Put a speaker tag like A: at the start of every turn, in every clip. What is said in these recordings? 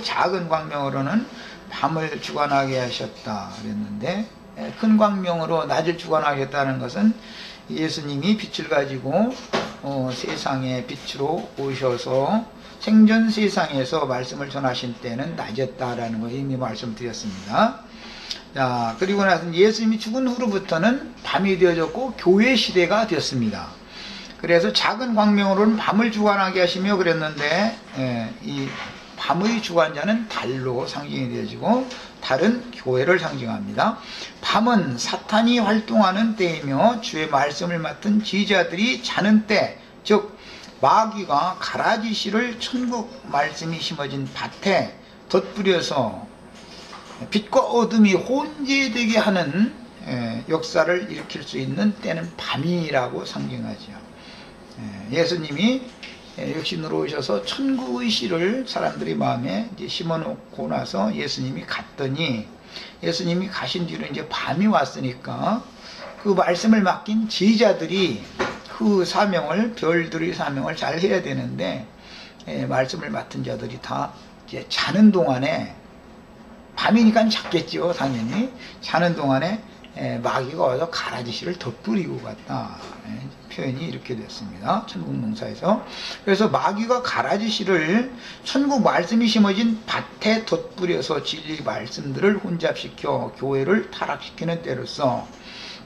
A: 작은 광명으로는 밤을 주관하게 하셨다 그랬는데, 큰 광명으로 낮을 주관하겠다는 것은 예수님이 빛을 가지고 세상의 빛으로 오셔서 생전 세상에서 말씀을 전하신 때는 낮이었다라는 거 이미 말씀드렸습니다. 자, 그리고 나서 예수님이 죽은 후로부터는 밤이 되어졌고 교회 시대가 되었습니다. 그래서 작은 광명으로는 밤을 주관하게 하시며 그랬는데, 이 밤의 주관자는 달로 상징이 되어지고 달은 교회를 상징합니다. 밤은 사탄이 활동하는 때이며 주의 말씀을 맡은 지휘자들이 자는 때, 즉 마귀가 가라지 씨를 천국 말씀이 심어진 밭에 덧뿌려서 빛과 어둠이 혼재되게 하는 역사를 일으킬 수 있는 때는 밤이라고 상징하죠. 예수님이 육신으로 오셔서 천국의 씨를 사람들이 마음에 이제 심어놓고 나서 예수님이 갔더니, 예수님이 가신 뒤로 이제 밤이 왔으니까 그 말씀을 맡긴 지휘자들이 그 사명을, 별들의 사명을 잘 해야 되는데, 말씀을 맡은 자들이 다 이제 자는 동안에, 밤이니까 잤겠죠, 당연히. 자는 동안에 마귀가 와서 가라지 씨를 덧뿌리고 갔다. 표현이 이렇게 됐습니다. 천국 농사에서. 그래서 마귀가 가라지 씨를 천국 말씀이 심어진 밭에 덧뿌려서 진리 말씀들을 혼잡시켜 교회를 타락시키는 때로서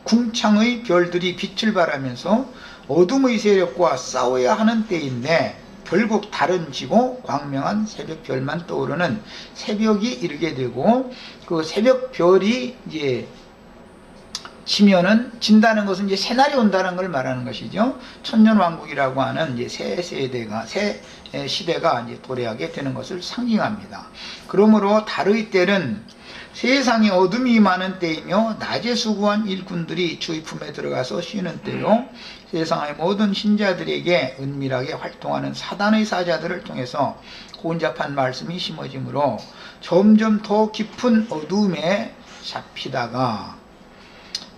A: 궁창의 별들이 빛을 발하면서 어둠의 세력과 싸워야 하는 때인데, 결국 달은 지고 광명한 새벽별만 떠오르는 새벽이 이르게 되고, 그 새벽별이 이제 지면은, 진다는 것은 이제 새날이 온다는 걸 말하는 것이죠. 천년왕국이라고 하는 이제 새 시대가 이제 도래하게 되는 것을 상징합니다. 그러므로 달의 때는 세상에 어둠이 많은 때이며 낮에 수고한 일꾼들이 주의 품에 들어가서 쉬는 때요, 세상의 모든 신자들에게 은밀하게 활동하는 사단의 사자들을 통해서 혼잡한 말씀이 심어지므로 점점 더 깊은 어둠에 잡히다가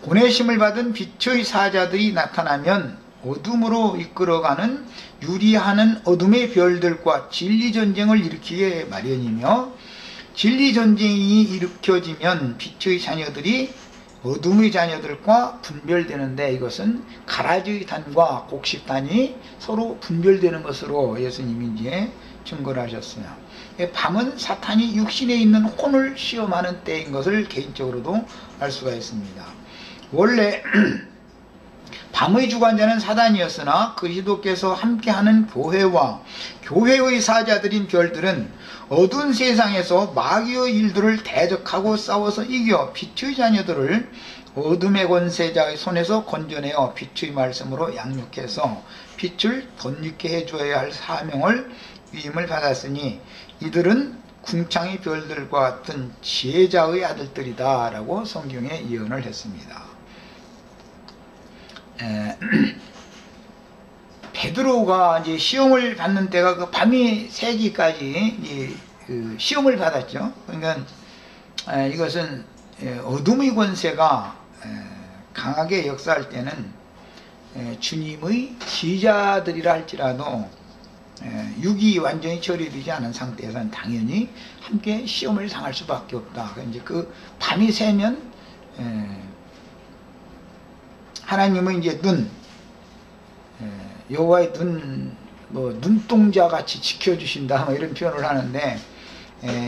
A: 보내심을 받은 빛의 사자들이 나타나면 어둠으로 이끌어가는 유리하는 어둠의 별들과 진리전쟁을 일으키게 마련이며, 진리전쟁이 일으켜지면 빛의 자녀들이 어둠의 자녀들과 분별되는데, 이것은 가라지의 단과 곡식단이 서로 분별되는 것으로 예수님이 이제 증거를 하셨어요. 밤은 사탄이 육신에 있는 혼을 시험하는 때인 것을 개인적으로도 알 수가 있습니다. 원래 밤의 주관자는 사단이었으나 그리스도께서 함께하는 교회와 교회의 사자들인 별들은 어두운 세상에서 마귀의 일들을 대적하고 싸워서 이겨 빛의 자녀들을 어둠의 권세자의 손에서 건져내어 빛의 말씀으로 양육해서 빛을 덧입게 해줘야 할 사명을 위임을 받았으니 이들은 궁창의 별들과 같은 지혜자의 아들들이다 라고 성경에 예언을 했습니다. 베드로가 이제 시험을 받는 때가 그 밤이 새기까지 그 시험을 받았죠. 그러니까 이것은 어둠의 권세가 강하게 역사할 때는 주님의 지휘자들이라 할지라도 육이 완전히 처리되지 않은 상태에서는 당연히 함께 시험을 당할 수밖에 없다. 이제 그 밤이 새면 하나님은 이제 여호와의 눈동자 같이 지켜주신다, 뭐 이런 표현을 하는데,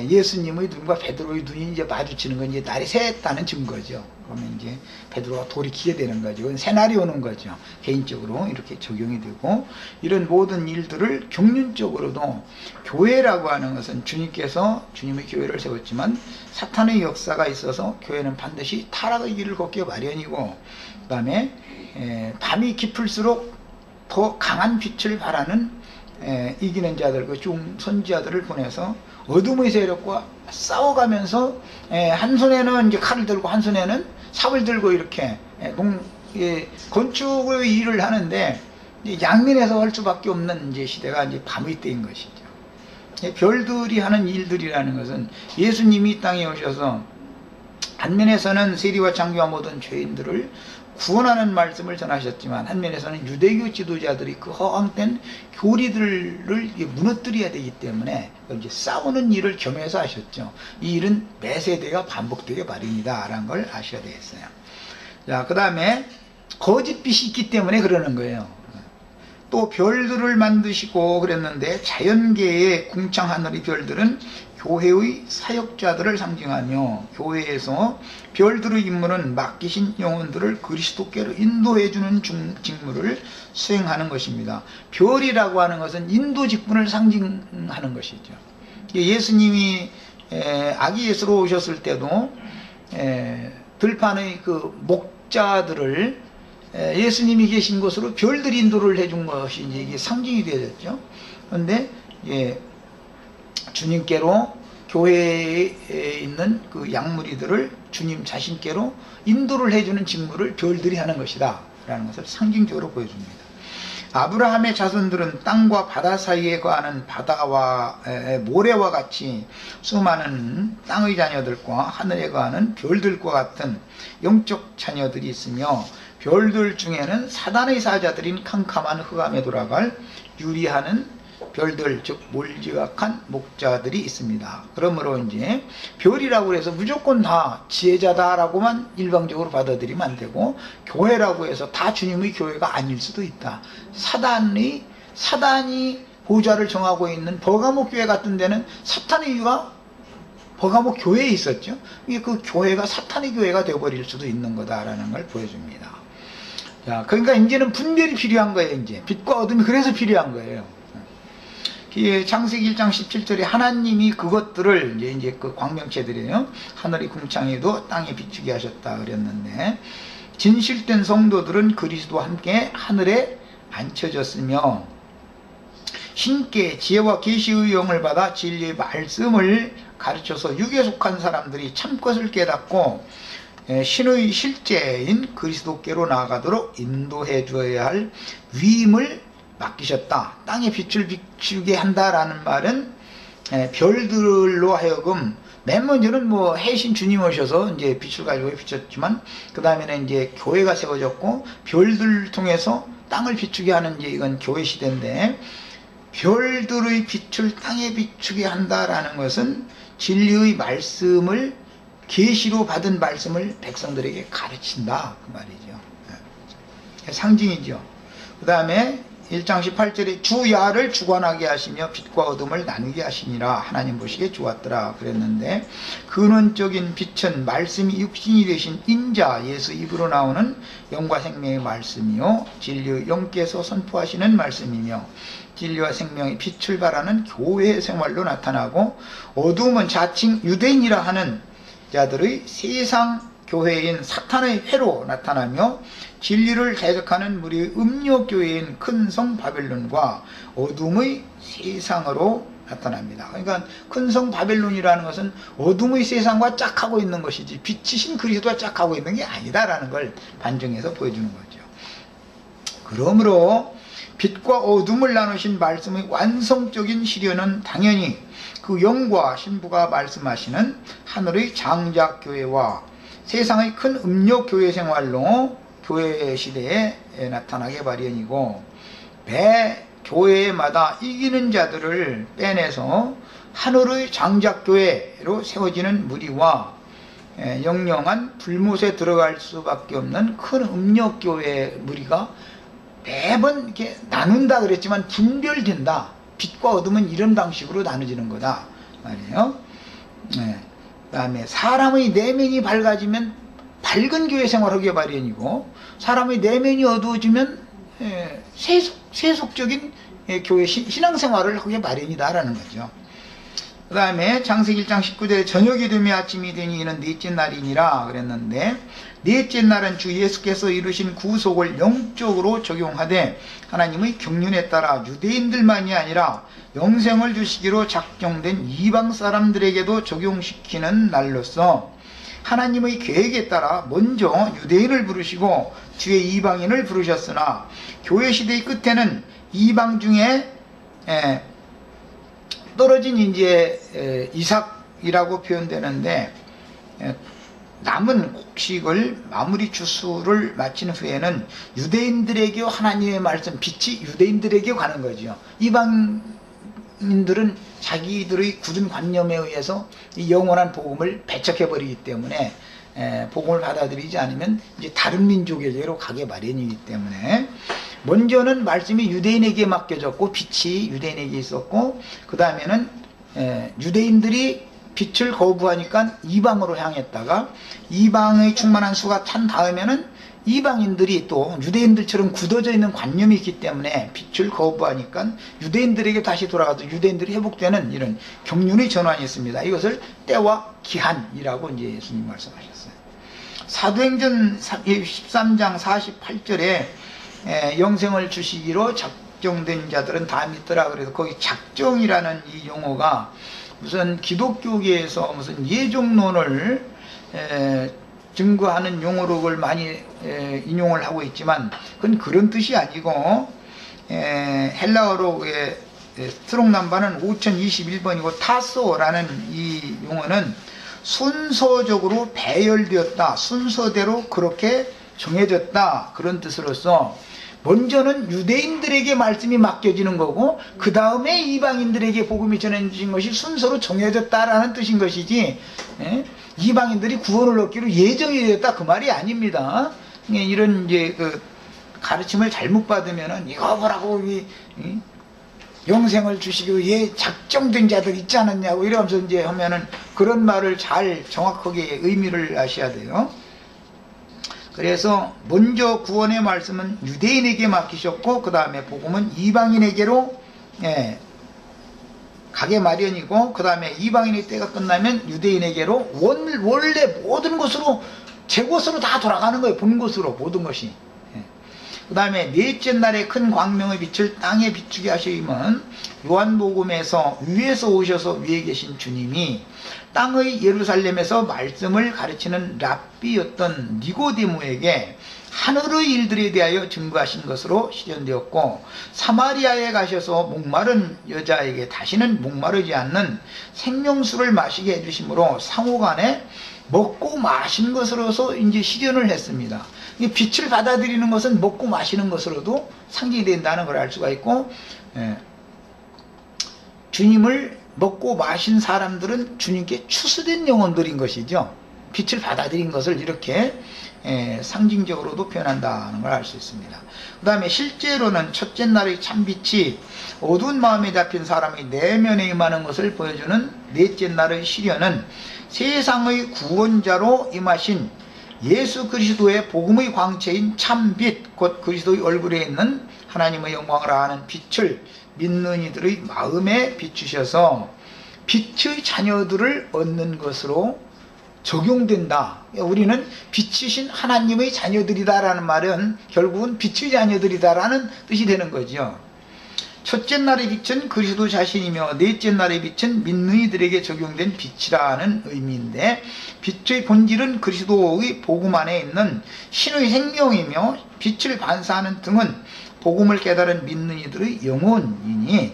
A: 예수님의 눈과 베드로의 눈이 이제 마주치는 건 이제 날이 샜다는 증거죠. 그러면 이제 베드로가 돌이키게 되는 거죠. 그건 새날이 오는 거죠. 개인적으로 이렇게 적용이 되고, 이런 모든 일들을 경륜적으로도 교회라고 하는 것은 주님께서 주님의 교회를 세웠지만 사탄의 역사가 있어서 교회는 반드시 타락의 길을 걷기 마련이고, 그 다음에 밤이 깊을수록 더 강한 빛을 발하는 이기는 자들, 그 선지자들을 보내서 어둠의 세력과 싸워가면서 한 손에는 이제 칼을 들고 한 손에는 삽을 들고 이렇게 건축의 일을 하는데, 양면에서 할 수밖에 없는 이제 시대가 이제 밤의 때인 것이죠. 별들이 하는 일들이라는 것은 예수님이 이 땅에 오셔서 한면에서는 세리와 장교와 모든 죄인들을 구원하는 말씀을 전하셨지만 한면에서는 유대교 지도자들이 그 허황된 교리들을 무너뜨려야 되기 때문에 이제 싸우는 일을 겸해서 하셨죠. 이 일은 매 세대가 반복되게 마련이다 라는 걸 아셔야 되겠어요. 자, 그 다음에 거짓빛이 있기 때문에 그러는 거예요. 또 별들을 만드시고 그랬는데 자연계의 궁창 하늘의 별들은 교회의 사역자들을 상징하며 교회에서 별들의 임무는 맡기신 영혼들을 그리스도께로 인도해주는 직무를 수행하는 것입니다. 별이라고 하는 것은 인도 직분을 상징하는 것이죠. 예수님이 아기 예수로 오셨을 때도 들판의 그 목자들을 예수님이 계신 곳으로 별들이 인도를 해준 것이 이게 상징이 되어졌죠. 그런데 주님께로 교회에 있는 그 양무리들을 주님 자신께로 인도를 해주는 직무를 별들이 하는 것이다 라는 것을 상징적으로 보여줍니다. 아브라함의 자손들은 땅과 바다 사이에 거하는 바다와 모래와 같이 수많은 땅의 자녀들과 하늘에 거하는 별들과 같은 영적 자녀들이 있으며 별들 중에는 사단의 사자들인 캄캄한 흑암에 돌아갈 유리하는 별들, 즉 몰지각한 목자들이 있습니다. 그러므로 이제 별이라고 해서 무조건 다 지혜자다라고만 일방적으로 받아들이면 안 되고, 교회라고 해서 다 주님의 교회가 아닐 수도 있다. 사단이 보좌를 정하고 있는 버가모 교회 같은 데는 사탄의 이유가 버가모 교회에 있었죠. 그 교회가 사탄의 교회가 되어버릴 수도 있는 거다라는 걸 보여줍니다. 자, 그러니까 이제는 분별이 필요한 거예요. 이제 빛과 어둠이 그래서 필요한 거예요. 창세기 1장 17절에 하나님이 그것들을 이제 그 광명체들이에요. 하늘의 궁창에도 땅에 비추게 하셨다 그랬는데, 진실된 성도들은 그리스도와 함께 하늘에 앉혀졌으며 신께 지혜와 계시의 영을 받아 진리의 말씀을 가르쳐서 육에 속한 사람들이 참것을 깨닫고 신의 실제인 그리스도께로 나아가도록 인도해 주어야 할 위임을 맡기셨다. 땅에 빛을 비추게 한다라는 말은 별들로 하여금 맨 먼저는 해신 주님 오셔서 이제 빛을 가지고 비쳤지만, 그 다음에는 이제 교회가 세워졌고 별들을 통해서 땅을 비추게 하는 이제 이건 교회 시대인데, 별들의 빛을 땅에 비추게 한다라는 것은 진리의 말씀을 계시로 받은 말씀을 백성들에게 가르친다 그 말이죠. 상징이죠. 그 다음에 1장 18절에 주야를 주관하게 하시며 빛과 어둠을 나누게 하시니라. 하나님 보시기에 좋았더라 그랬는데, 근원적인 빛은 말씀이 육신이 되신 인자 예수 입으로 나오는 영과 생명의 말씀이요 진리의 영께서 선포하시는 말씀이며, 진리와 생명의 빛을 발하는 교회 생활로 나타나고, 어둠은 자칭 유대인이라 하는 자들의 세상 교회인 사탄의 회로 나타나며, 진리를 대적하는 무리의 음료교회인 큰 성 바벨론과 어둠의 세상으로 나타납니다. 그러니까 큰 성 바벨론이라는 것은 어둠의 세상과 짝하고 있는 것이지 빛이신 그리스도와 짝하고 있는 게 아니다라는 걸 반증해서 보여주는 거죠. 그러므로 빛과 어둠을 나누신 말씀의 완성적인 실현은 당연히 그 영과 신부가 말씀하시는 하늘의 장작교회와 세상의 큰 음료교회 생활로 교회 시대에 나타나게 마련이고, 매 교회마다 이기는 자들을 빼내서 하늘의 장작교회로 세워지는 무리와 영영한 불못에 들어갈 수밖에 없는 큰 음료교회 무리가 매번 이렇게 나눈다 그랬지만 분별된다. 빛과 어둠은 이런 방식으로 나눠지는 거다 말이에요. 그 다음에 사람의 내면이 밝아지면 밝은 교회 생활하기에 마련이고, 사람의 내면이 어두워지면 세속적인 교회 신앙생활을 하기에 마련이다라는 거죠. 그 다음에 창세기 1장 19절에 저녁이 되며 아침이 되니 이는 넷째 날이니라 그랬는데, 넷째 날은 주 예수께서 이루신 구속을 영적으로 적용하되 하나님의 경륜에 따라 유대인들만이 아니라 영생을 주시기로 작정된 이방 사람들에게도 적용시키는 날로서, 하나님의 계획에 따라 먼저 유대인을 부르시고 뒤에 이방인을 부르셨으나, 교회 시대의 끝에는 이방 중에 떨어진 이제 이삭이라고 표현되는데, 남은 곡식을 마무리 추수를 마친 후에는 유대인들에게 하나님의 말씀 빛이 유대인들에게 가는 거죠. 이방인들은 자기들의 굳은 관념에 의해서 이 영원한 복음을 배척해 버리기 때문에 복음을 받아들이지 않으면 이제 다른 민족에게로 가게 마련이기 때문에 먼저는 말씀이 유대인에게 맡겨졌고 빛이 유대인에게 있었고, 그 다음에는 유대인들이 빛을 거부하니까 이방으로 향했다가 이방의 충만한 수가 찬 다음에는 이방인들이 또 유대인들처럼 굳어져 있는 관념이 있기 때문에 빛을 거부하니까 유대인들에게 다시 돌아가서 유대인들이 회복되는 이런 경륜의 전환이 있습니다. 이것을 때와 기한이라고 이제 예수님 말씀하셨어요. 사도행전 13장 48절에 영생을 주시기로 작정된 자들은 다 믿더라. 그래서 거기 작정이라는 이 용어가 무슨 기독교계에서 무슨 예종론을 증거하는 용어로 그걸 많이 인용을 하고 있지만 그건 그런 뜻이 아니고, 헬라어로 스트롱 넘버는 5021번이고 타소라는 이 용어는 순서적으로 배열되었다, 순서대로 그렇게 정해졌다, 그런 뜻으로서 먼저는 유대인들에게 말씀이 맡겨지는 거고 그 다음에 이방인들에게 복음이 전해진 것이 순서로 정해졌다라는 뜻인 것이지, 이방인들이 구원을 얻기로 예정이 되었다 그 말이 아닙니다. 이런 이제 그 가르침을 잘못 받으면은 이거 보라고 영생을 주시기로 작정된 자들 있지 않았냐고 이러면서 이제 하면은 그런 말을 잘 정확하게 의미를 아셔야 돼요. 그래서 먼저 구원의 말씀은 유대인에게 맡기셨고 그 다음에 복음은 이방인에게로 가게 마련이고, 그 다음에 이방인의 때가 끝나면 유대인에게로 원래 모든 곳으로 제 곳으로 다 돌아가는 거예요. 본 곳으로 모든 것이. 그 다음에 넷째 날에 큰 광명의 빛을 땅에 비추게 하시면 요한복음에서 위에서 오셔서 위에 계신 주님이 땅의 예루살렘에서 말씀을 가르치는 랍비였던 니고데모에게 하늘의 일들에 대하여 증거하신 것으로 실현되었고, 사마리아에 가셔서 목마른 여자에게 다시는 목마르지 않는 생명수를 마시게 해주심으로 상호간에 먹고 마시는 것으로서 이제 실현을 했습니다. 빛을 받아들이는 것은 먹고 마시는 것으로도 상징이 된다는 걸 알 수가 있고, 주님을 먹고 마신 사람들은 주님께 추수된 영혼들인 것이죠. 빛을 받아들인 것을 이렇게 상징적으로도 표현한다는 걸 알 수 있습니다. 그 다음에 실제로는 첫째 날의 참빛이 어두운 마음에 잡힌 사람의 내면에 임하는 것을 보여주는 넷째 날의 시련은 세상의 구원자로 임하신 예수 그리스도의 복음의 광채인 참빛, 곧 그리스도의 얼굴에 있는 하나님의 영광을 아는 빛을 믿는 이들의 마음에 비추셔서 빛의 자녀들을 얻는 것으로 적용된다. 우리는 빛이신 하나님의 자녀들이다라는 말은 결국은 빛의 자녀들이다라는 뜻이 되는 거죠. 첫째 날의 빛은 그리스도 자신이며 넷째 날의 빛은 믿는 이들에게 적용된 빛이라는 의미인데, 빛의 본질은 그리스도의 복음 안에 있는 신의 생명이며 빛을 반사하는 등은 복음을 깨달은 믿는 이들의 영혼이니,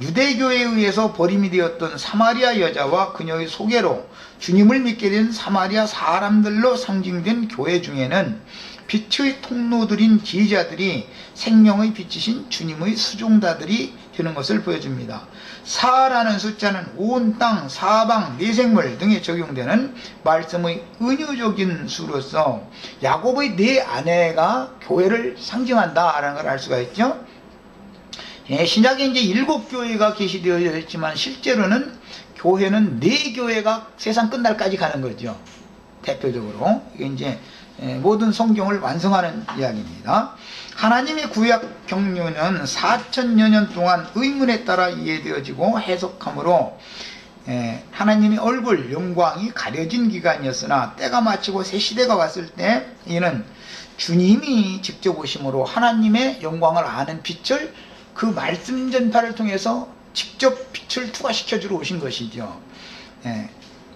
A: 유대교에 의해서 버림이 되었던 사마리아 여자와 그녀의 소개로 주님을 믿게 된 사마리아 사람들로 상징된 교회 중에는 빛의 통로들인 지휘자들이 생명의 빛이신 주님의 수종자들이 되는 것을 보여줍니다. 사라는 숫자는 온 땅, 사방, 내생물 등에 적용되는 말씀의 은유적인 수로서 야곱의 네 아내가 교회를 상징한다라는 걸 알 수가 있죠. 신약에 이제 7교회가 계시되어 있지만 실제로는 교회는 4교회가 세상 끝날까지 가는 거죠. 대표적으로 이게 이제 모든 성경을 완성하는 이야기입니다. 하나님의 구약 경륜은 4000여 년 동안 의문에 따라 이해되어지고 해석함으로 하나님의 얼굴, 영광이 가려진 기간이었으나 때가 마치고 새 시대가 왔을 때 이는 주님이 직접 오심으로 하나님의 영광을 아는 빛을 그 말씀 전파를 통해서 직접 빛을 투과시켜주러 오신 것이죠.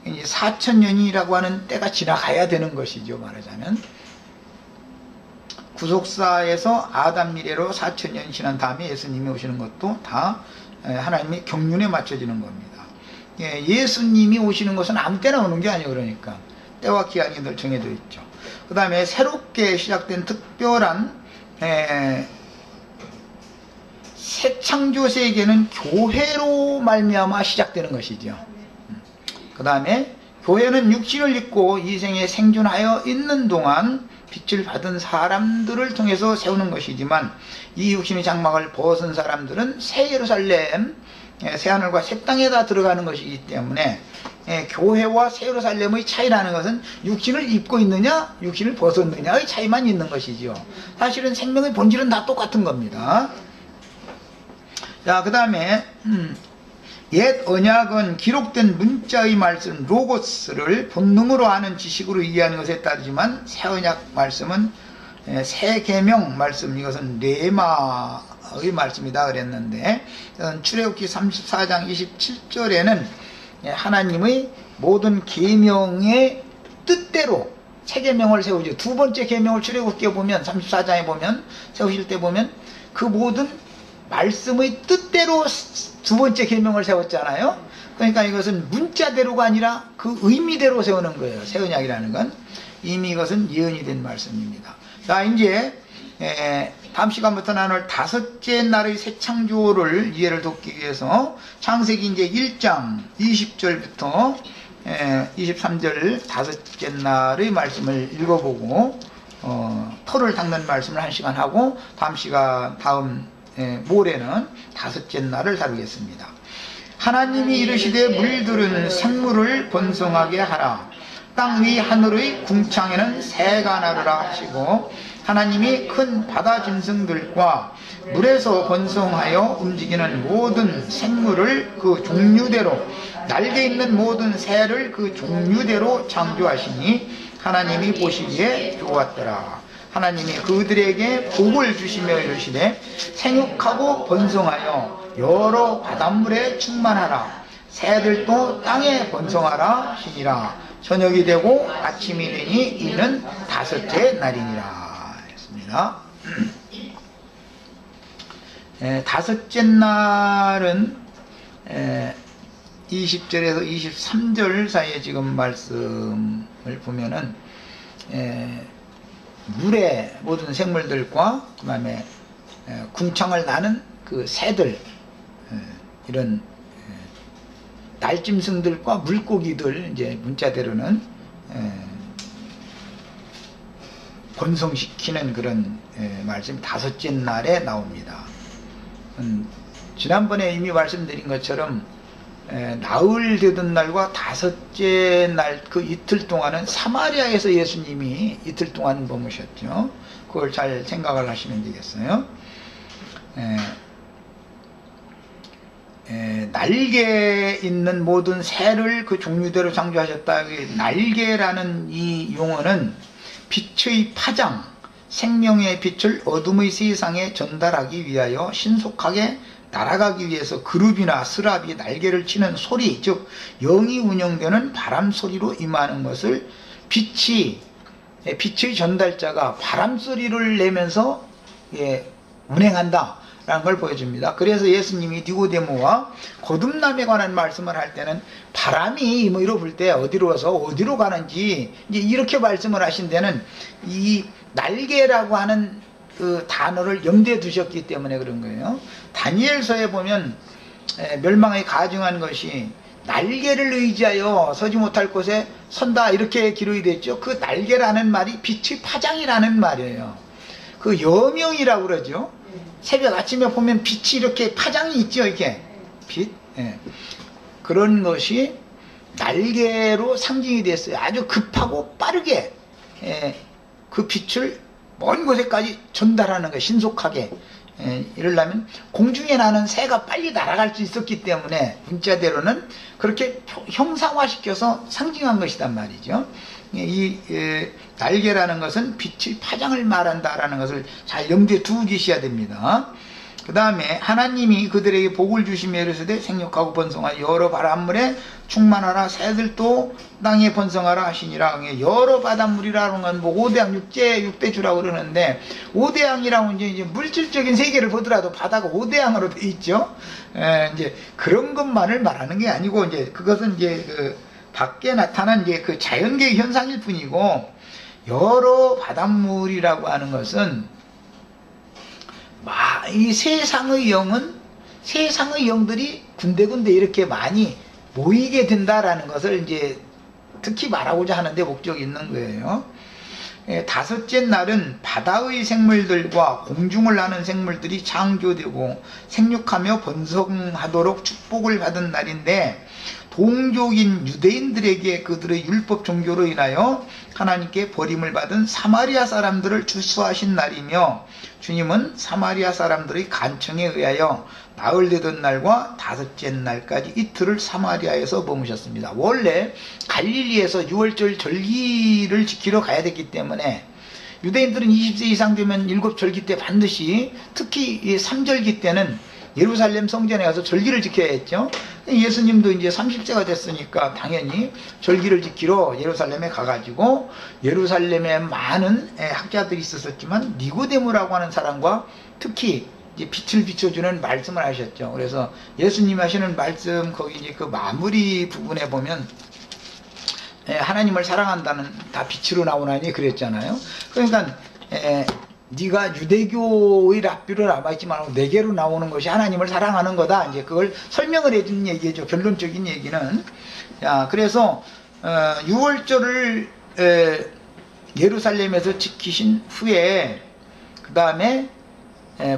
A: 이제 4000년이라고 하는 때가 지나가야 되는 것이죠. 말하자면 구속사에서 아담 미래로 4000년 지난 다음에 예수님이 오시는 것도 다 하나님의 경륜에 맞춰지는 겁니다. 예수님이 오시는 것은 아무 때나 오는 게 아니에요. 그러니까 때와 기한이 늘 정해져 있죠. 그 다음에 새롭게 시작된 특별한 새 창조 세계는 교회로 말미암아 시작되는 것이죠. 그 다음에 교회는 육신을 입고 이 생에 생존하여 있는 동안 빛을 받은 사람들을 통해서 세우는 것이지만, 이 육신의 장막을 벗은 사람들은 새 예루살렘, 새 하늘과 새 땅에다 들어가는 것이기 때문에 교회와 새 예루살렘의 차이라는 것은 육신을 입고 있느냐 육신을 벗었느냐의 차이만 있는 것이죠. 사실은 생명의 본질은 다 똑같은 겁니다. 자, 그 다음에 옛 언약은 기록된 문자의 말씀 로고스를 본능으로 아는 지식으로 이해하는 것에 따르지만, 새 언약 말씀은 새 계명 말씀, 이것은 레마의 말씀이다 그랬는데, 출애굽기 34장 27절에는 하나님의 모든 계명의 뜻대로 새 계명을 세우죠. 두 번째 계명을 출애굽기에 보면, 34장에 보면, 세우실 때 보면 그 모든 말씀의 뜻대로 두 번째 계명을 세웠잖아요. 그러니까 이것은 문자대로가 아니라 그 의미대로 세우는 거예요. 새 언약이라는 건 이미 이것은 예언이 된 말씀입니다. 자, 이제 다음 시간부터 나눌 다섯째 날의 새 창조를 이해를 돕기 위해서 창세기 이제 1장 20절부터 23절 다섯째 날의 말씀을 읽어보고 토를 닦는 말씀을 1시간 하고, 다음 모레는 다섯째 날을 다루겠습니다. 하나님이 이르시되 물들은 생물을 번성하게 하라. 땅 위 하늘의 궁창에는 새가 나르라 하시고, 하나님이 큰 바다 짐승들과 물에서 번성하여 움직이는 모든 생물을 그 종류대로, 날개 있는 모든 새를 그 종류대로 창조하시니 하나님이 보시기에 좋았더라. 하나님이 그들에게 복을 주시며 이르시되 생육하고 번성하여 여러 바닷물에 충만하라. 새들도 땅에 번성하라 하시니라. 저녁이 되고 아침이 되니 이는 다섯째 날이니라 했습니다. 다섯째 날은 20절에서 23절 사이에 지금 말씀을 보면은 물의 모든 생물들과 그 다음에 궁창을 나는 그 새들, 이런 날짐승들과 물고기들, 이제 문자대로는 번성시키는 그런 말씀이 다섯째 날에 나옵니다. 지난번에 이미 말씀드린 것처럼 나흘 되던 날과 다섯째 날 그 이틀 동안은 사마리아에서 예수님이 이틀 동안 머무셨죠. 그걸 잘 생각을 하시면 되겠어요. 날개 있는 모든 새를 그 종류대로 창조하셨다. 날개라는 이 용어는 빛의 파장, 생명의 빛을 어둠의 세상에 전달하기 위하여 신속하게 날아가기 위해서 그룹이나 스랍이 날개를 치는 소리, 즉 영이 운영되는 바람 소리로 임하는 것을 빛의 전달자가 바람 소리를 내면서 운행한다 라는 걸 보여줍니다. 그래서 예수님이 니고데모와 거듭남에 관한 말씀을 할 때는 바람이 뭐 이러 불 때 어디로 와서 어디로 가는지 이제 이렇게 말씀을 하신 데는 이 날개라고 하는 그 단어를 염두에 두셨기 때문에 그런 거예요. 다니엘서에 보면 멸망에 가증한 것이 날개를 의지하여 서지 못할 곳에 선다 이렇게 기록이 됐죠. 그 날개라는 말이 빛의 파장이라는 말이에요. 그 여명이라고 그러죠. 새벽 아침에 보면 빛이 이렇게 파장이 있죠. 이렇게 빛, 그런 것이 날개로 상징이 됐어요. 아주 급하고 빠르게 그 빛을 먼 곳에까지 전달하는 거예요. 신속하게. 이러려면 공중에 나는 새가 빨리 날아갈 수 있었기 때문에 문자대로는 그렇게 형상화시켜서 상징한 것이단 말이죠. 이 날개라는 것은 빛의 파장을 말한다라는 것을 잘 염두에 두고 계셔야 됩니다. 그 다음에 하나님이 그들에게 복을 주시며 이르시되 생육하고 번성하여 여러 바닷물에 충만하라. 새들도 땅에 번성하라 하시니라. 여러 바닷물이라는 건 뭐 5대양 6대주라고 그러는데, 5대양이라고 이제 물질적인 세계를 보더라도 바다가 5대양으로 돼 있죠. 이제 그런 것만을 말하는 게 아니고, 이제 그것은 이제 밖에 나타난 이제 그 자연계의 현상일 뿐이고, 여러 바닷물이라고 하는 것은 이 세상의 영들이 군데군데 이렇게 많이 모이게 된다라는 것을 이제 특히 말하고자 하는데 목적이 있는 거예요. 다섯째 날은 바다의 생물들과 공중을 나는 생물들이 창조되고 생육하며 번성하도록 축복을 받은 날인데, 동족인 유대인들에게 그들의 율법 종교로 인하여 하나님께 버림을 받은 사마리아 사람들을 추수하신 날이며, 주님은 사마리아 사람들의 간청에 의하여 나흘 되던 날과 다섯째 날까지 이틀을 사마리아에서 머무셨습니다. 원래 갈릴리에서 유월절 절기를 지키러 가야 됐기 때문에 유대인들은 20세 이상 되면 7절기 때 반드시, 특히 3절기 때는 예루살렘 성전에 가서 절기를 지켜야 했죠. 예수님도 이제 30세가 됐으니까 당연히 절기를 지키러 예루살렘에 가가지고, 예루살렘에 많은 학자들이 있었지만 니고데모라고 하는 사람과 특히 이제 빛을 비춰주는 말씀을 하셨죠. 그래서 예수님 하시는 말씀 거기 이제 그 마무리 부분에 보면 하나님을 사랑한다는 다 빛으로 나오나니 그랬잖아요. 그러니까 네가 유대교의 랍비로 남아있지 말고 내게로 나오는 것이 하나님을 사랑하는 거다. 이제 그걸 설명을 해준 얘기죠. 결론적인 얘기는. 자, 그래서 유월절을 예루살렘에서 지키신 후에 그 다음에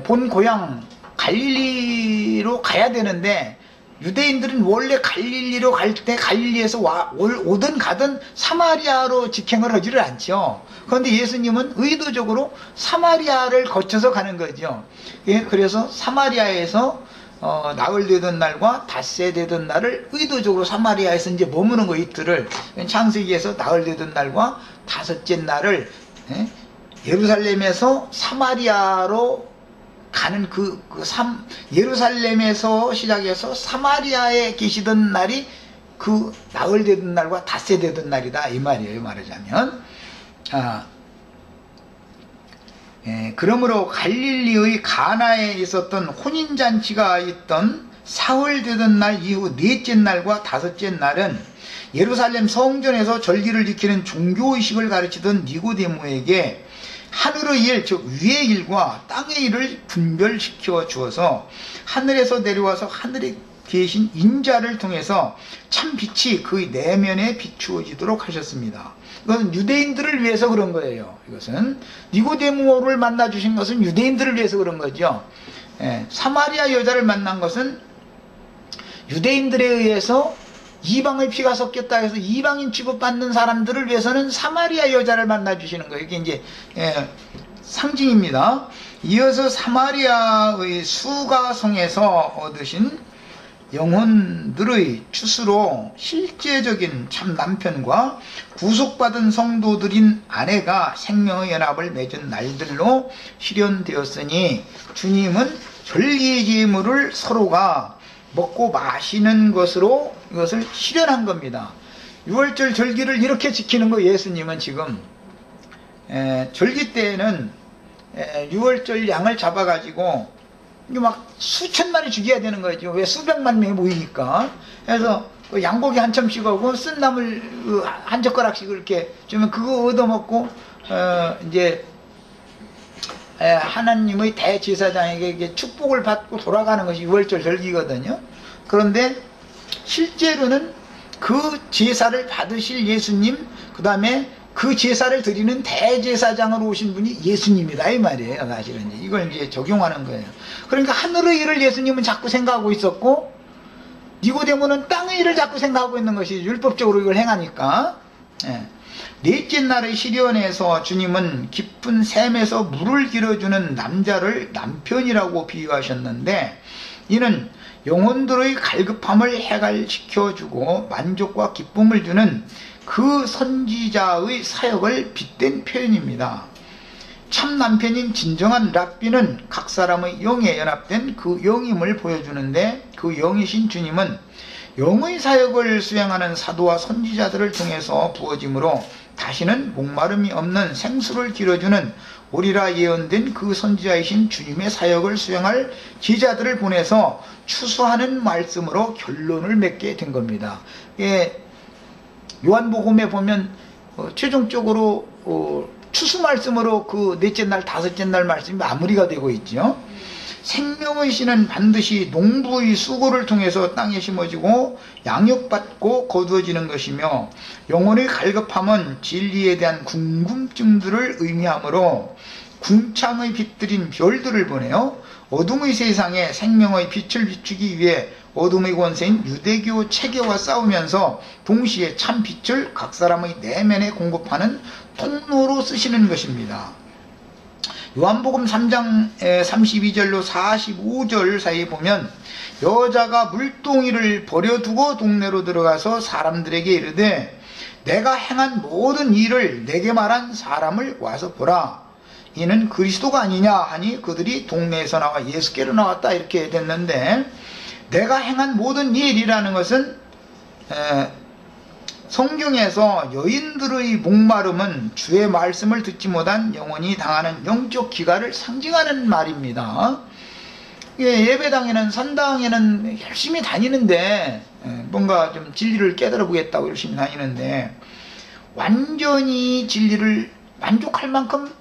A: 본 고향 갈릴리로 가야 되는데, 유대인들은 원래 갈릴리로 갈 때 갈릴리에서 오든 가든 사마리아로 직행을 하지를 않죠. 그런데 예수님은 의도적으로 사마리아를 거쳐서 가는 거죠. 그래서 사마리아에서 나흘 되던 날과 닷새 되던 날을 의도적으로 사마리아에서 이제 머무는 거, 이틀을. 창세기에서 나흘 되던 날과 다섯째 날을 예루살렘에서 사마리아로 가는 예루살렘에서 시작해서 사마리아에 계시던 날이 그 나흘 되던 날과 닷새 되던 날이다, 이 말이에요. 말하자면. 그러므로 갈릴리의 가나에 있었던 혼인잔치가 있던 사흘 되던 날 이후 넷째 날과 다섯째 날은 예루살렘 성전에서 절기를 지키는 종교의식을 가르치던 니고데모에게 하늘의 일, 즉 위의 일과 땅의 일을 분별시켜 주어서 하늘에서 내려와서 하늘에 계신 인자를 통해서 참 빛이 그의 내면에 비추어지도록 하셨습니다. 이것은 유대인들을 위해서 그런 거예요. 이것은 니고데모를 만나 주신 것은 유대인들을 위해서 그런 거죠. 사마리아 여자를 만난 것은 유대인들에 의해서 이방의 피가 섞였다 해서 이방인 취급받는 사람들을 위해서는 사마리아 여자를 만나 주시는 거예요. 이게 이제 상징입니다. 이어서 사마리아의 수가성에서 얻으신 영혼들의 추수로 실제적인 참 남편과 구속받은 성도들인 아내가 생명의 연합을 맺은 날들로 실현되었으니, 주님은 절기 제물을 서로가 먹고 마시는 것으로 이것을 실현한 겁니다. 6월절 절기를 이렇게 지키는 거, 예수님은 지금 절기 때에는 6월절 양을 잡아가지고 막 수천 마리 죽여야 되는 거죠. 왜? 수백만 명이 모이니까. 그래서 그 양고기 한 첨씩 하고 쓴 나물 한 젓가락씩 이렇게 주면 그거 얻어먹고 이제 하나님의 대제사장에게 축복을 받고 돌아가는 것이 6월절 절기거든요. 그런데 실제로는 그 제사를 받으실 예수님, 그 다음에 그 제사를 드리는 대제사장으로 오신 분이 예수님이다, 이 말이에요. 사실은 이걸 이제 적용하는 거예요. 그러니까 하늘의 일을 예수님은 자꾸 생각하고 있었고, 니고데모는 땅의 일을 자꾸 생각하고 있는 것이 율법적으로 이걸 행하니까. 넷째 날의 시련에서 주님은 깊은 샘에서 물을 길어주는 남자를 남편이라고 비유하셨는데, 이는 영혼들의 갈급함을 해갈시켜주고 만족과 기쁨을 주는 그 선지자의 사역을 빗댄 표현입니다. 참 남편인 진정한 랍비는 각 사람의 영에 연합된 그 영임을 보여주는데, 그 영이신 주님은 영의 사역을 수행하는 사도와 선지자들을 통해서 부어짐으로 다시는 목마름이 없는 생수를 길어주는 오리라 예언된 그 선지자이신 주님의 사역을 수행할 제자들을 보내서 추수하는 말씀으로 결론을 맺게 된 겁니다. 요한복음에 보면 최종적으로 추수 말씀으로 그 넷째 날 다섯째 날 말씀이 마무리가 되고 있죠. 생명의 씨는 반드시 농부의 수고를 통해서 땅에 심어지고 양육받고 거두어지는 것이며, 영혼의 갈급함은 진리에 대한 궁금증들을 의미하므로 궁창의 빛들인 별들을 보내요 어둠의 세상에 생명의 빛을 비추기 위해 어둠의 권세인 유대교 체계와 싸우면서 동시에 참 빛을 각 사람의 내면에 공급하는 통로로 쓰시는 것입니다. 요한복음 3장 32절로 45절 사이에 보면, 여자가 물동이를 버려두고 동네로 들어가서 사람들에게 이르되 내가 행한 모든 일을 내게 말한 사람을 와서 보라. 이는 그리스도가 아니냐 하니 그들이 동네에서 나와 예수께로 나왔다. 이렇게 됐는데, 내가 행한 모든 일이라는 것은 성경에서 여인들의 목마름은 주의 말씀을 듣지 못한 영혼이 당하는 영적 기갈을 상징하는 말입니다. 예배당에는, 산당에는 열심히 다니는데, 뭔가 좀 진리를 깨달아 보겠다고 열심히 다니는데, 완전히 진리를 만족할 만큼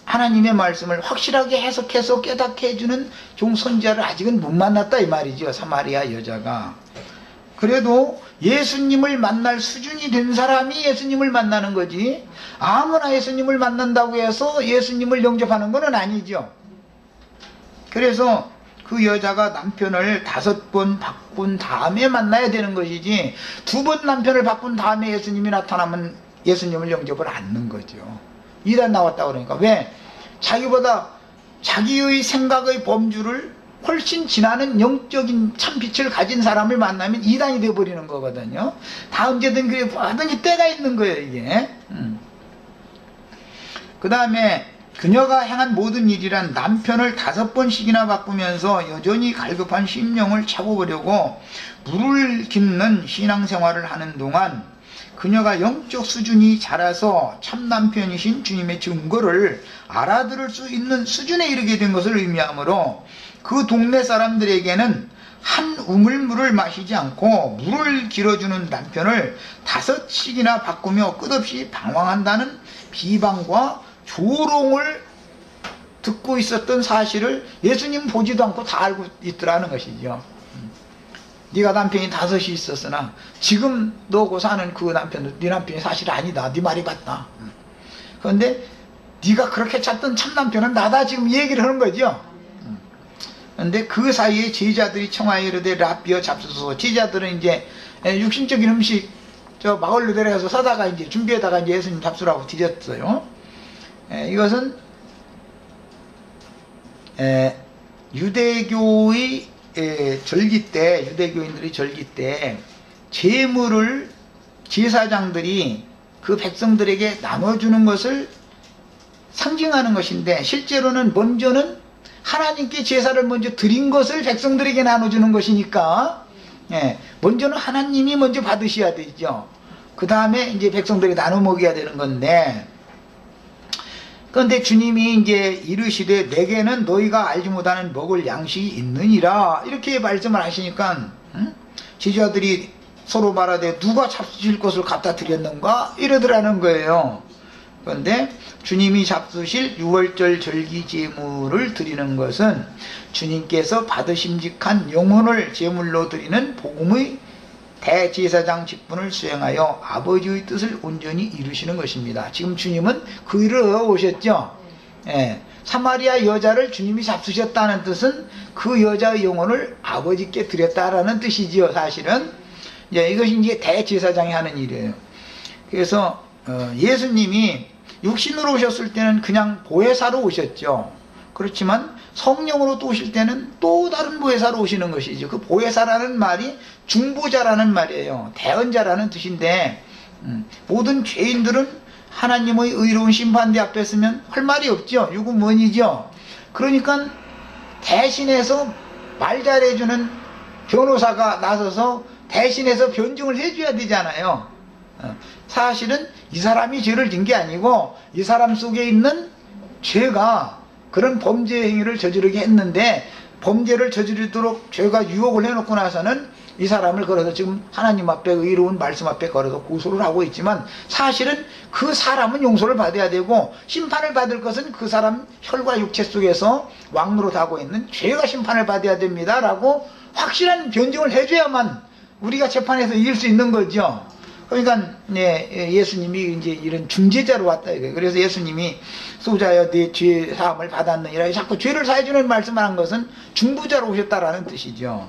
A: 하나님의 말씀을 확실하게 해석해서 깨닫게 해주는 종선지자를 아직은 못 만났다 이 말이죠. 사마리아 여자가. 그래도 예수님을 만날 수준이 된 사람이 예수님을 만나는 거지, 아무나 예수님을 만난다고 해서 예수님을 영접하는 건 아니죠. 그래서 그 여자가 남편을 5번 바꾼 다음에 만나야 되는 것이지, 2번 남편을 바꾼 다음에 예수님이 나타나면 예수님을 영접을 않는 거죠. 이단 나왔다 그러니까. 왜? 자기보다 자기의 생각의 범주를 훨씬 지나는 영적인 참빛을 가진 사람을 만나면 이단이 되어버리는 거거든요. 다 언제든 그래, 뭐든지 때가 있는 거예요 이게. 그 다음에 그녀가 행한 모든 일이란 남편을 5번씩이나 바꾸면서 여전히 갈급한 심령을 채워보려고 물을 깃는 신앙생활을 하는 동안 그녀가 영적 수준이 자라서 참 남편이신 주님의 증거를 알아들을 수 있는 수준에 이르게 된 것을 의미하므로, 그 동네 사람들에게는 한 우물물을 마시지 않고 물을 길어주는 남편을 5씩이나 바꾸며 끝없이 방황한다는 비방과 조롱을 듣고 있었던 사실을 예수님 보지도 않고 다 알고 있더라는 것이죠. 네가 남편이 5이 있었으나 지금 너고 사는 그 남편도 네 남편이 사실 아니다. 네 말이 맞다. 그런데 네가 그렇게 찾던 참 남편은 나다. 지금 얘기를 하는 거죠. 그런데 그 사이에 제자들이 청하여 이르되 라비어 잡수소서. 제자들은 이제 육신적인 음식 저 마을로 내려가서 사다가 이제 준비하다가 이제 예수님 잡수라고 드렸어요. 이것은 유대교의 절기 때, 유대교인들의 절기 때 제물을 제사장들이 그 백성들에게 나눠주는 것을 상징하는 것인데, 실제로는 먼저는 하나님께 제사를 먼저 드린 것을 백성들에게 나눠주는 것이니까, 먼저는 하나님이 먼저 받으셔야 되죠. 그 다음에 이제 백성들이 나눠 먹여야 되는 건데, 그런데 주님이 이제 이르시되 내게는 너희가 알지 못하는 먹을 양식이 있느니라 이렇게 말씀을 하시니까, 제자들이 서로 말하되 누가 잡수실 것을 갖다 드렸는가 이러더라는 거예요. 그런데 주님이 잡수실 유월절 절기 제물을 드리는 것은 주님께서 받으심직한 영혼을 제물로 드리는 복음의 대제사장 직분을 수행하여 아버지의 뜻을 온전히 이루시는 것입니다. 지금 주님은 그 일을 오셨죠. 사마리아 여자를 주님이 잡수셨다는 뜻은 그 여자의 영혼을 아버지께 드렸다라는 뜻이지요. 사실은 이것이 이제 대제사장이 하는 일이에요. 그래서 예수님이 육신으로 오셨을 때는 그냥 보혜사로 오셨죠. 그렇지만 성령으로 또 오실 때는 또 다른 보혜사로 오시는 것이죠. 그 보혜사라는 말이 중보자라는 말이에요. 대언자라는 뜻인데, 모든 죄인들은 하나님의 의로운 심판대 앞에 서면 할 말이 없죠. 유구무원이죠. 그러니까 대신해서 말 잘해주는 변호사가 나서서 대신해서 변증을 해줘야 되잖아요. 사실은 이 사람이 죄를 진 게 아니고 이 사람 속에 있는 죄가 그런 범죄 행위를 저지르게 했는데, 범죄를 저지르도록 죄가 유혹을 해놓고 나서는 이 사람을 걸어서 지금 하나님 앞에 의로운 말씀 앞에 걸어서 고소를 하고 있지만 사실은 그 사람은 용서를 받아야 되고 심판을 받을 것은 그 사람 혈과 육체 속에서 왕노릇하고 있는 죄가 심판을 받아야 됩니다 라고 확실한 변증을 해줘야만 우리가 재판에서 이길 수 있는 거죠. 그러니까 예수님이 이제 이런 중재자로 왔다 이거예요. 그래서 예수님이 소자여 네 죄 사함을 받았느니라 자꾸 죄를 사해주는 말씀을 한 것은 중보자로 오셨다라는 뜻이죠.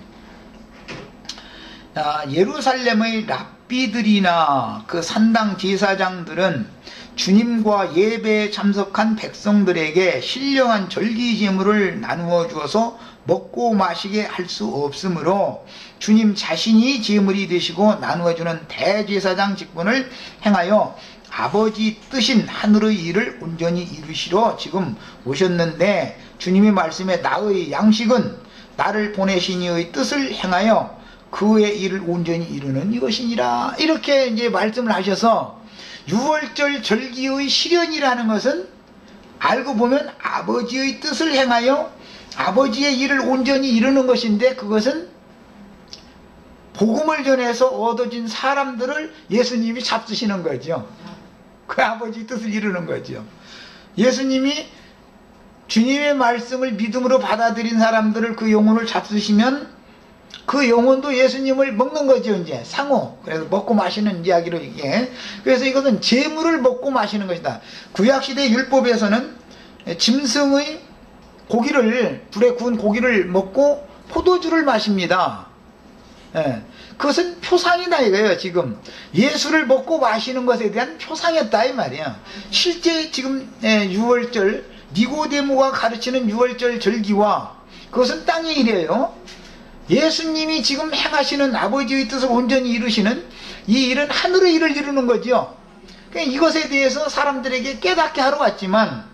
A: 예루살렘의 랍비들이나 그 산당 제사장들은 주님과 예배에 참석한 백성들에게 신령한 절기 제물을 나누어 주어서 먹고 마시게 할 수 없으므로 주님 자신이 제물이 되시고 나누어주는 대제사장 직분을 행하여 아버지 뜻인 하늘의 일을 온전히 이루시러 지금 오셨는데 주님이 말씀에 나의 양식은 나를 보내신 이의 뜻을 행하여 그의 일을 온전히 이루는 이것이니라 이렇게 이제 말씀을 하셔서 유월절 절기의 실현이라는 것은 알고 보면 아버지의 뜻을 행하여 아버지의 일을 온전히 이루는 것인데 그것은 복음을 전해서 얻어진 사람들을 예수님이 잡수시는 거죠. 그 아버지 뜻을 이루는 거죠. 예수님이 주님의 말씀을 믿음으로 받아들인 사람들을 그 영혼을 잡수시면 그 영혼도 예수님을 먹는 거죠. 이제 상호. 그래서 먹고 마시는 이야기로 이게. 그래서 이것은 제물을 먹고 마시는 것이다. 구약시대 율법에서는 짐승의 고기를 불에 구운 고기를 먹고 포도주를 마십니다. 예, 그것은 표상이다 이거예요. 지금 예수를 먹고 마시는 것에 대한 표상이었다 이 말이에요. 실제 지금 유월절 니고데모가 가르치는 유월절 절기와 그것은 땅의 일이에요. 예수님이 지금 행하시는 아버지의 뜻을 온전히 이루시는 이 일은 하늘의 일을 이루는 거죠. 그러니까 이것에 대해서 사람들에게 깨닫게 하러 왔지만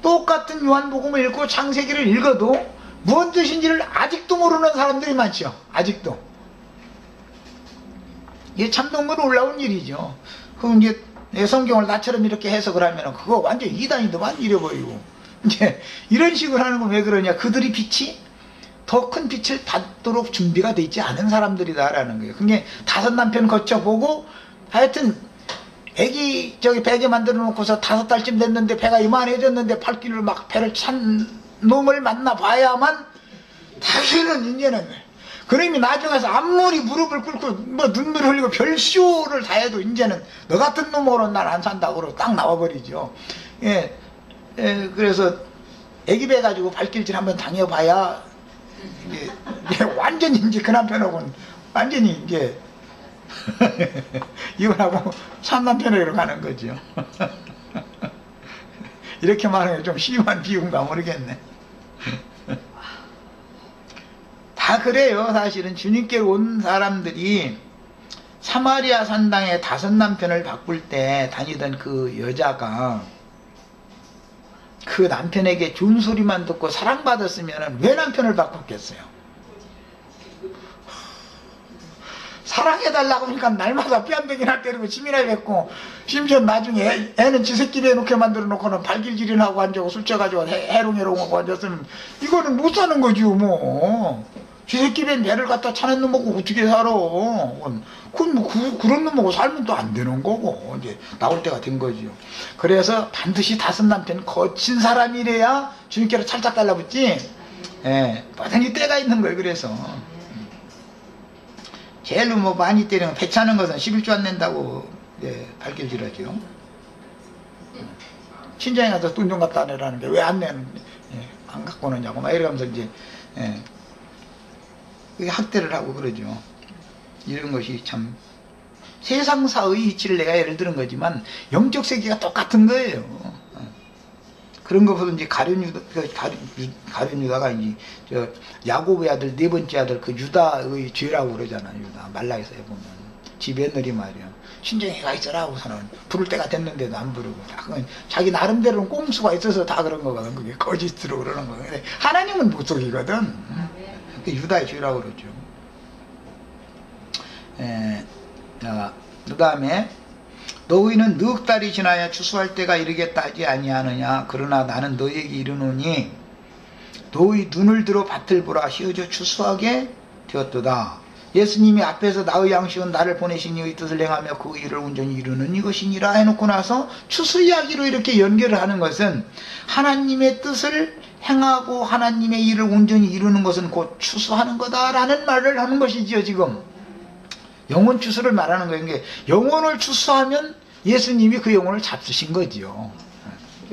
A: 똑같은 요한복음을 읽고 창세기를 읽어도 무슨 뜻인지를 아직도 모르는 사람들이 많죠. 아직도. 이게 참동으로 올라온 일이죠. 그럼 이제 성경을 나처럼 이렇게 해석을 하면 그거 완전 이단이더만 잃어버리고. 이제 이런 식으로 하는 건 왜 그러냐. 그들이 빛이 더 큰 빛을 받도록 준비가 되어 있지 않은 사람들이다라는 거예요. 그게 5 남편 거쳐보고 하여튼 애기 배게 만들어 놓고서 5달쯤 됐는데 배가 이만해졌는데 팔길로 막 배를 찬 놈을 만나 봐야만 당신은 이제는 그러니 나중에 가서 앞머리 무릎을 꿇고 뭐 눈물 흘리고 별쇼를 다 해도 이제는 너 같은 놈으로는 난 안 산다고 그러고 딱 나와버리죠. 그래서 애기 배 가지고 발길질 한번 당해봐야 이게 완전히 이제 그 남편하고는 완전히 이제 이혼하고 3남편으로 가는 거죠. 이렇게 말하면 좀 심한 비유인가 모르겠네. 다 그래요. 사실은 주님께로 온 사람들이 사마리아 산당에 5 남편을 바꿀 때 다니던 그 여자가 그 남편에게 좋은 소리만 듣고 사랑받았으면 왜 남편을 바꿨겠어요? 사랑해달라고 하니까 날마다 뺨대기나 때리고 침이나 뱉고 심지어 나중에 애는 지 새끼 배놓게 만들어 놓고는 발길질이나 앉아고 술 쪄가지고 해롱해롱하고 앉았으면 이거는 못 사는 거지요 뭐. 지 새끼 배 배를 갖다 차는 놈하고 어떻게 살아. 그건 뭐 그런 놈하고 살면 또 안 되는 거고 이제 나올 때가 된 거지요. 그래서 반드시 5 남편 거친 사람이래야 주님께로 찰짝 달라붙지. 뭐든지 때가 있는 거예요. 그래서 제일로 뭐 많이 때리면 배 차는 것은 11조 안 낸다고 발길질하죠. 친정에 가서 돈 좀 갖다 내라는 게 왜 안 내는 안 갖고 오느냐고 막 이러면서 이제 학대를 하고 그러죠. 이런 것이 참 세상사의 이치를 내가 예를 들은 거지만 영적 세계가 똑같은 거예요. 그런 것보다 이제 가룟 유다가 이제 저 야곱의 아들 4번째 아들 그 유다의 죄라고 그러잖아요. 유다 말라기서에 보면 지배너리 말이야. 친정에 가 있어라 하고서는 부를 때가 됐는데도 안 부르고 자기 나름대로는 꼼수가 있어서 다 그런 거거든. 그게 거짓으로 그러는 거거든. 하나님은 못 속이거든. 유다의 죄라고 그러죠. 그 다음에 너희는 넉 달이 지나야 추수할 때가 이르겠다 하지 아니하느냐. 그러나 나는 너희에게 이르노니 너희 눈을 들어 밭을 보라. 희어져 추수하게 되었도다. 예수님이 앞에서 나의 양식은 나를 보내신 이의 뜻을 행하며 그 일을 온전히 이루는 이것이니라 해놓고 나서 추수 이야기로 이렇게 연결을 하는 것은 하나님의 뜻을 행하고 하나님의 일을 온전히 이루는 것은 곧 추수하는 거다라는 말을 하는 것이지요. 지금 영혼 추수를 말하는 거예요. 그러니까 영혼을 추수하면 예수님이 그 영혼을 잡수신 거지요.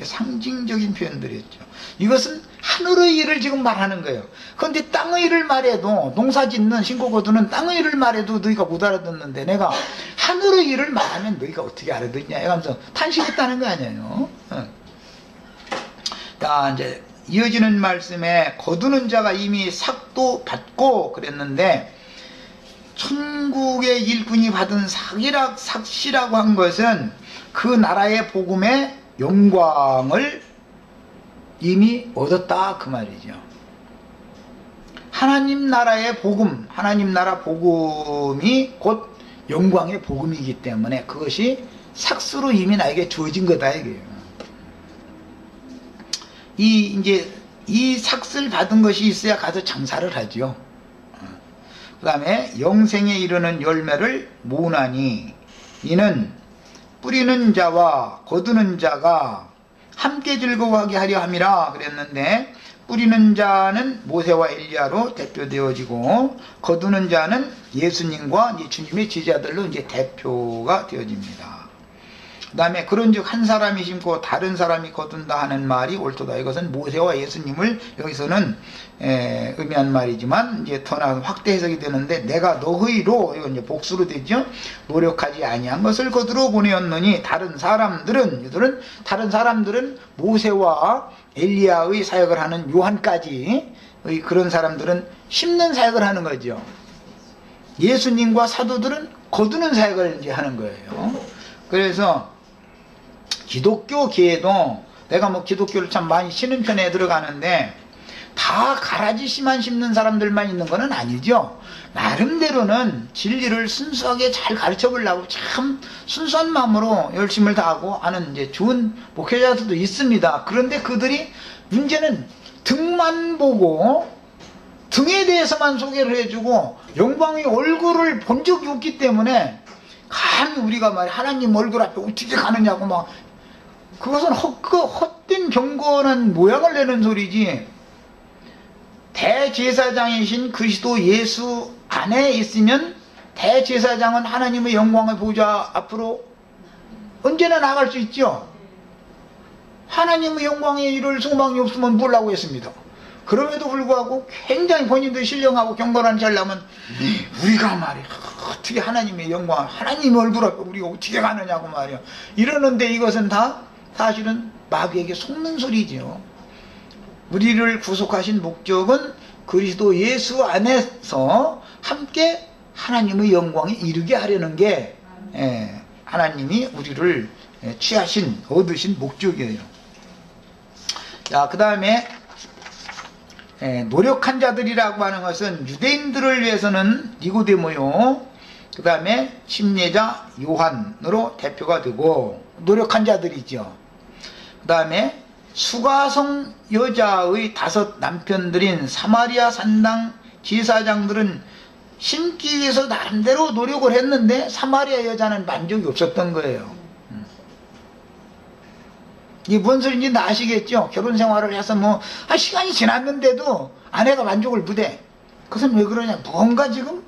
A: 상징적인 표현들이었죠. 이것은 하늘의 일을 지금 말하는 거예요. 그런데 땅의 일을 말해도, 농사 짓는 신고 거두는 땅의 일을 말해도 너희가 못 알아듣는데 내가 하늘의 일을 말하면 너희가 어떻게 알아듣냐 이러면서 탄식했다는 거 아니에요. 자, 이제 이어지는 말씀에 거두는 자가 이미 삭도 받고 그랬는데, 천국의 일꾼이 받은 삭시라고 한 것은 그 나라의 복음의 영광을 이미 얻었다 그 말이죠. 하나님 나라의 복음, 하나님 나라 복음이 곧 영광의 복음이기 때문에 그것이 삭수로 이미 나에게 주어진 거다 이게요. 이 삭스를 받은 것이 있어야 가서 장사를 하죠. 그 다음에 영생에 이르는 열매를 모으나니 이는 뿌리는 자와 거두는 자가 함께 즐거워하게 하려 함이라 그랬는데, 뿌리는 자는 모세와 엘리야로 대표되어지고 거두는 자는 예수님과 주님의 제자들로 이제 대표가 되어집니다. 그 다음에 그런즉 한 사람이 심고 다른 사람이 거둔다 하는 말이 옳도다. 이것은 모세와 예수님을 여기서는 의미한 말이지만 이제 더 나은 확대 해석이 되는데, 내가 너희로, 이건 이제 복수로 되죠. 노력하지 아니한 것을 거두러 보내었느니 다른 사람들은 모세와 엘리야의 사역을 하는 요한까지 그런 사람들은 심는 사역을 하는 거죠. 예수님과 사도들은 거두는 사역을 이제 하는 거예요. 그래서 기독교계에도 내가 뭐 기독교를 참 많이 신은 편에 들어가는데 다 가라지 씨만 심는 사람들만 있는 건 아니죠. 나름대로는 진리를 순수하게 잘 가르쳐 보려고 참 순수한 마음으로 열심을 다하고 하는 이제 좋은 목회자들도 있습니다. 그런데 그들이 문제는 등만 보고 등에 대해서만 소개를 해주고 영광의 얼굴을 본 적이 없기 때문에 감히 우리가 말이야 하나님 얼굴 앞에 어떻게 가느냐고 막, 그것은 헛된 경건한 모양을 내는 소리지. 대제사장이신 그리스도 예수 안에 있으면 대제사장은 하나님의 영광의 보좌 앞으로 언제나 나갈 수 있죠. 하나님의 영광에 이를 소망이 없으면 뭐라고 했습니다. 그럼에도 불구하고 굉장히 본인들 신령하고 경건한 자라면 우리가 말이야 어떻게 하나님의 영광, 하나님의 얼굴 앞에 우리가 어떻게 가느냐고 말이야 이러는데, 이것은 다 사실은 마귀에게 속는 소리지요. 우리를 구속하신 목적은 그리스도 예수 안에서 함께 하나님의 영광에 이르게 하려는 게 하나님이 우리를 얻으신 목적이에요. 자, 그 다음에 노력한 자들이라고 하는 것은 유대인들을 위해서는 니고데모요, 그 다음에 심례자 요한으로 대표가 되고 노력한 자들이죠. 그 다음에 수가성 여자의 5 남편들인 사마리아 산당 제사장들은 심기 위해서 나름대로 노력을 했는데 사마리아 여자는 만족이 없었던 거예요. 이게 뭔 소리인지 아시겠죠? 결혼 생활을 해서 시간이 지났는데도 아내가 만족을 못해. 그것은 왜 그러냐? 뭔가 지금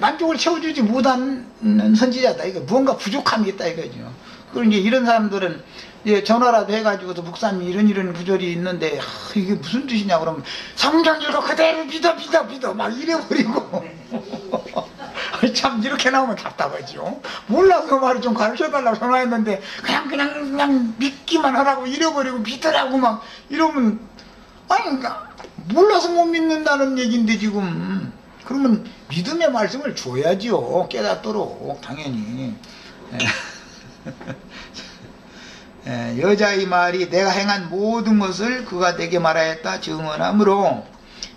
A: 만족을 채워주지 못하는 선지자다. 이거 무언가 부족함이 있다 이거죠. 그리고 이제 이런 사람들은 이제 전화라도 해가지고서 목사님 이런 구절이 있는데 이게 무슨 뜻이냐 그러면 성경 읽어 그대로 믿어 막 이래버리고 참 이렇게 나오면 답답하죠. 몰라서 그 말을 좀 가르쳐달라고 전화했는데 그냥 믿기만 하라고 이래버리고 믿으라고 막 이러면 몰라서 못 믿는다는 얘기인데 지금 그러면 믿음의 말씀을 줘야지요. 깨닫도록 당연히. 여자의 말이 내가 행한 모든 것을 그가 내게 말하였다 증언하므로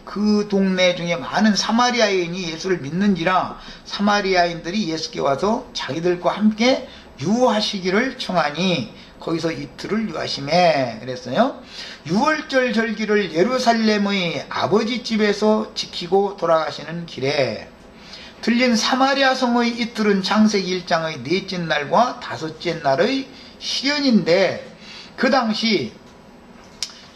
A: 그 동네 중에 많은 사마리아인이 예수를 믿는지라 사마리아인들이 예수께 와서 자기들과 함께 유하시기를 청하니 거기서 이틀을 유하시매 그랬어요. 유월절 절기를 예루살렘의 아버지 집에서 지키고 돌아가시는 길에 들린 사마리아 성의 이틀은 창세기 1장의 넷째 날과 다섯째 날의 시련인데, 그 당시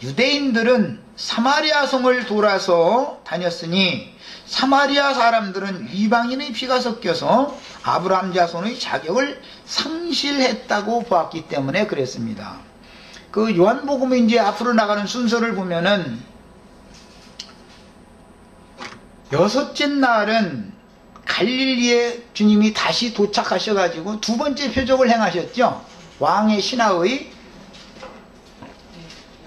A: 유대인들은 사마리아 성을 돌아서 다녔으니 사마리아 사람들은 이방인의 피가 섞여서 아브라함 자손의 자격을 상실했다고 보았기 때문에 그랬습니다. 그 요한복음의 이제 앞으로 나가는 순서를 보면은, 여섯째 날은 갈릴리에 주님이 다시 도착하셔가지고 두 번째 표적을 행하셨죠. 왕의 신하의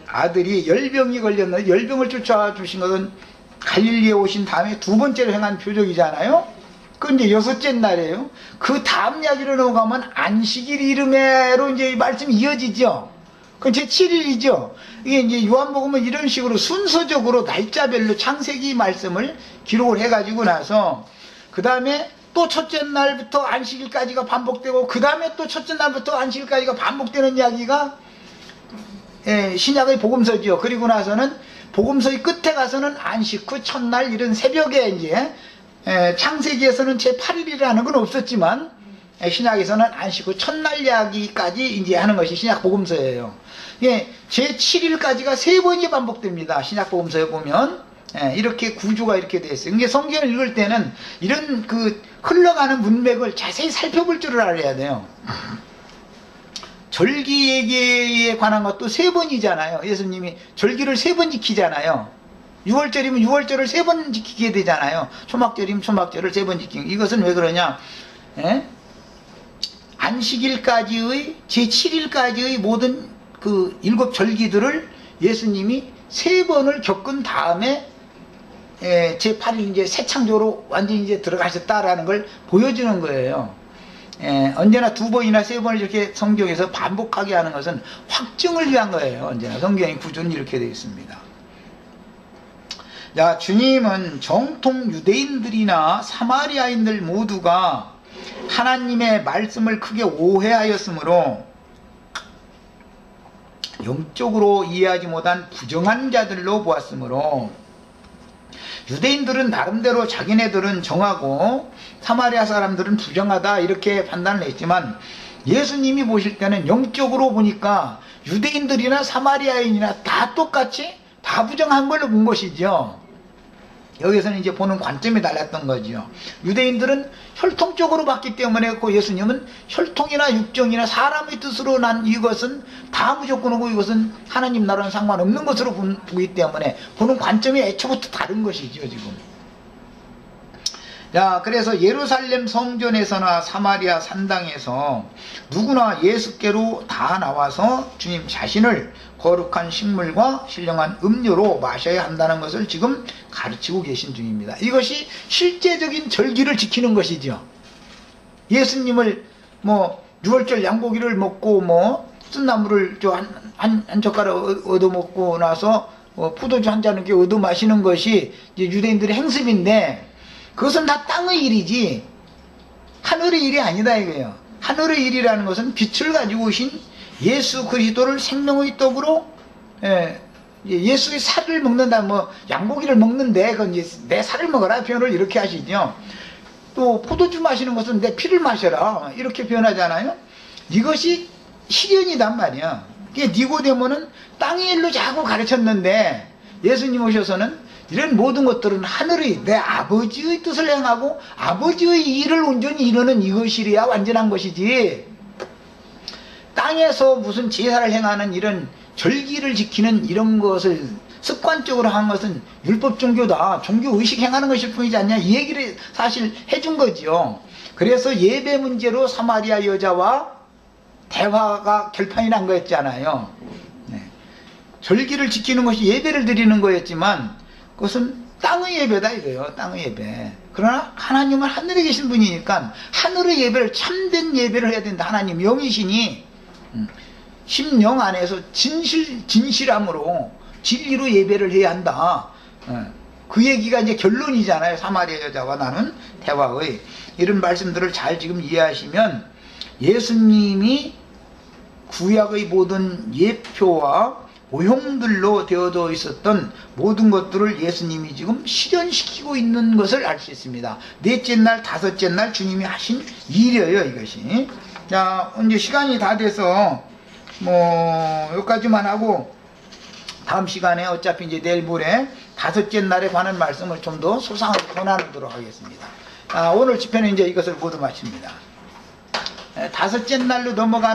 A: 아들이 열병이 걸렸는데, 열병을 쫓아와 주신 것은 갈릴리에 오신 다음에 두 번째로 행한 표적이잖아요. 그 이제 여섯째 날이에요. 그 다음 이야기로 넘어가면 안식일 이름으로 이제 이 말씀이 이어지죠. 그건 제 7일이죠. 이게 이제 요한복음은 이런 식으로 순서적으로 날짜별로 창세기 말씀을 기록을 해가지고 나서, 그 다음에 또 첫째 날부터 안식일까지가 반복되고, 그 다음에 또 첫째 날부터 안식일까지가 반복되는 이야기가 신약의 복음서죠. 그리고 나서는 복음서의 끝에 가서는 안식 후 첫날 이런 새벽에 이제 창세기에서는 제 8일이라는 건 없었지만 신약에서는 안식 후 첫날 이야기까지 이제 하는 것이 신약 복음서예요. 제 7일까지가 세 번이 반복됩니다. 신약 복음서에 보면 이렇게 구조가 이렇게 되어 있어요. 이게 성경을 읽을 때는 이런 그 흘러가는 문맥을 자세히 살펴볼 줄을 알아야 돼요. 절기에 관한 것도 세 번이잖아요. 예수님이 절기를 세 번 지키잖아요. 6월절이면 6월절을 세 번 지키게 되잖아요. 초막절이면 초막절을 세 번 지키는. 이것은 왜 그러냐? 안식일까지의 제7일까지의 모든 그 7절기들을 예수님이 세 번을 겪은 다음에 제8일 이제 새 창조로 완전히 이제 들어가셨다라는 걸 보여주는 거예요. 언제나 두 번이나 세 번을 이렇게 성경에서 반복하게 하는 것은 확증을 위한 거예요. 언제나 성경의 구조는 이렇게 되어 있습니다. 자, 주님은 정통 유대인들이나 사마리아인들 모두가 하나님의 말씀을 크게 오해하였으므로 영적으로 이해하지 못한 부정한 자들로 보았으므로, 유대인들은 나름대로 자기네들은 정하고 사마리아 사람들은 부정하다 이렇게 판단을 했지만, 예수님이 보실 때는 영적으로 보니까 유대인들이나 사마리아인이나 다 똑같이 다 부정한 걸로 본 것이죠. 여기서는 이제 보는 관점이 달랐던 거죠. 유대인들은 혈통적으로 봤기 때문에 그 예수님은 혈통이나 육정이나 사람의 뜻으로 난 이것은 다 무조건이고 이것은 하나님 나라는 상관없는 것으로 보기 때문에 보는 관점이 애초부터 다른 것이죠, 지금. 자, 그래서 예루살렘 성전에서나 사마리아 산당에서 누구나 예수께로 다 나와서 주님 자신을 거룩한 식물과 신령한 음료로 마셔야 한다는 것을 지금 가르치고 계신 중입니다. 이것이 실제적인 절기를 지키는 것이죠. 예수님을 뭐 6월절 양고기를 먹고 쓴나물을 한 젓가락 얻어 먹고 나서 포도주 한 잔을 얻어 마시는 것이 이제 유대인들의 행습인데, 그것은 다 땅의 일이지 하늘의 일이 아니다 이거예요. 하늘의 일이라는 것은 빛을 가지고 오신 예수 그리스도를 생명의 떡으로, 예수의 살을 먹는다, 양고기를 먹는데 그건 내 살을 먹어라 표현을 이렇게 하시죠. 또 포도주 마시는 것은 내 피를 마셔라 이렇게 표현하잖아요. 이것이 실현이단 말이야. 니고데모는 땅의 일로 자꾸 가르쳤는데, 예수님 오셔서는 이런 모든 것들은 하늘의 내 아버지의 뜻을 행하고 아버지의 일을 온전히 이루는 이것이래야 완전한 것이지, 땅에서 무슨 제사를 행하는 이런 절기를 지키는 이런 것을 습관적으로 하는 것은 율법 종교다, 종교의식 행하는 것일 뿐이지 않냐, 이 얘기를 사실 해준 거죠. 그래서 예배 문제로 사마리아 여자와 대화가 결판이 난 거였잖아요. 절기를 지키는 것이 예배를 드리는 거였지만 그것은 땅의 예배다 이거예요. 땅의 예배. 그러나 하나님은 하늘에 계신 분이니까 하늘의 예배를, 참된 예배를 해야 된다. 하나님 영이시니 심령 안에서 진실함으로 진리로 예배를 해야 한다. 그 얘기가 이제 결론이잖아요. 사마리아 여자와 나눈 대화의 이런 말씀들을 잘 지금 이해하시면 예수님이 구약의 모든 예표와 모형들로 되어져 있었던 모든 것들을 예수님이 지금 실현시키고 있는 것을 알 수 있습니다. 넷째 날, 다섯째 날 주님이 하신 일이에요, 이것이. 자, 이제 시간이 다 돼서 여기까지만 하고 다음 시간에 어차피 이제 내일 모레 다섯째 날에 관한 말씀을 좀 더 소상하게 더 나누도록 하겠습니다. 오늘 집회는 이제 이것을 모두 마칩니다. 다섯째 날로 넘어가